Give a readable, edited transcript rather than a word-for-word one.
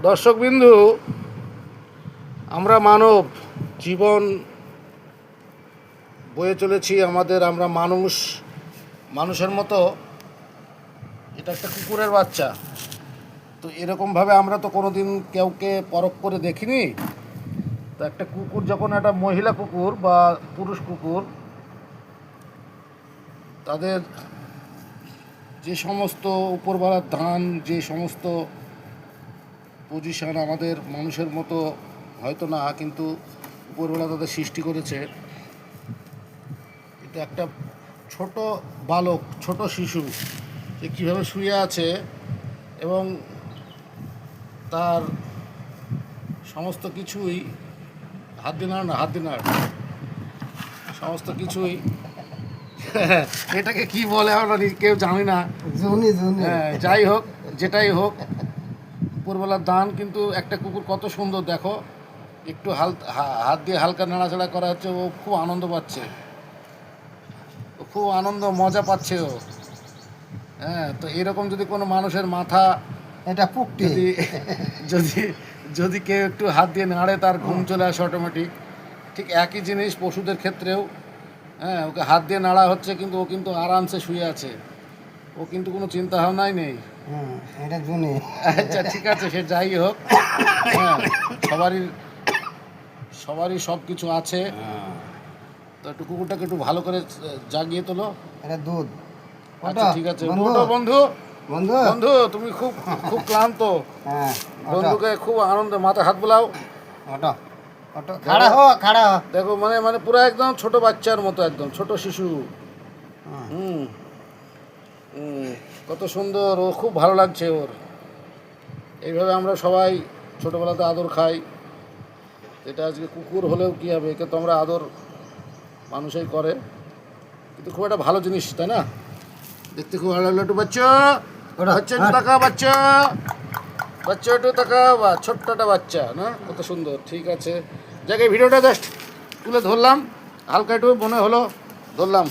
দর্শকবিন্দু, আমরা মানব জীবন বয়ে চলেছি আমরা মানুষের মতো। এটা একটা কুকুরের বাচ্চা। তো এরকমভাবে আমরা তো কোনোদিন কেউকে পরখ করে দেখিনি। তো একটা কুকুর যখন একটা মহিলা কুকুর বা পুরুষ কুকুর, তাদের যে সমস্ত উপরবেলার দান, যে সমস্ত পজিশন আমাদের মানুষের মতো হয়তো না, কিন্তু উপরবেলা তাদের সৃষ্টি করেছে। এটা একটা ছোট বালক, ছোট শিশু, যে কীভাবে শুয়ে আছে এবং তার সমস্ত কিছুই হাত দিনার সমস্ত কিছুই এটাকে কি বলে আমরা কেউ জানি না। হ্যাঁ, যাই হোক, যেটাই হোক, উপরবেলার দান। কিন্তু একটা কুকুর কত সুন্দর দেখো, একটু হাত দিয়ে হালকা নাড়াচাড়া করা হচ্ছে, ও খুব আনন্দ পাচ্ছে, ও খুব মজা পাচ্ছে ও। হ্যাঁ, তো এরকম যদি কোনো মানুষের মাথা এটা পুকটি যদি যদি কেউ একটু হাত দিয়ে নাড়ে, তার ঘুম চলে আসে অটোমেটিক। ঠিক একই জিনিস পশুদের ক্ষেত্রেও। হ্যাঁ, ওকে হাত দিয়ে নাড়া হচ্ছে, কিন্তু ও কিন্তু আরামসে শুয়ে আছে, ও কিন্তু কোনো চিন্তা ভাবনাই নেই। এটা জুনি। আচ্ছা, ঠিক আছে, সে যাই হোক। হ্যাঁ, সবারই সব কিছু আছে। তো একটু কুকুরটাকে একটু ভালো করে জাগিয়ে তোলো। এটা দুধ। আচ্ছা, ঠিক আছে বন্ধু বন্ধু বন্ধু তুমি খুব খুব ক্লান্ত। বন্ধুকে খুব আনন্দ, মাথা হাত বোলাও। খাড়া হো। দেখো, মানে পুরো একদম ছোট বাচ্চার মতো, একদম ছোট শিশু। কত সুন্দর, ও খুব ভালো লাগছে ওর। এইভাবে আমরা সবাই ছোটোবেলাতে আদর খাই। এটা আজকে কুকুর হলেও কী হবে, একে তো আমরা আদর মানুষই করে। কিন্তু খুব একটা ভালো জিনিস, তাই না? দেখতে খুব ভালো লাগলো। একটু বাচ্চা একটু তাকা, বাচ্চা একটু তাকা, বা ছোট্টটা বাচ্চা না, কত সুন্দর। ঠিক আছে, জায়গায় ভিডিওটা জাস্ট তুলে ধরলাম, হালকা একটু মনে হলো ধরলাম।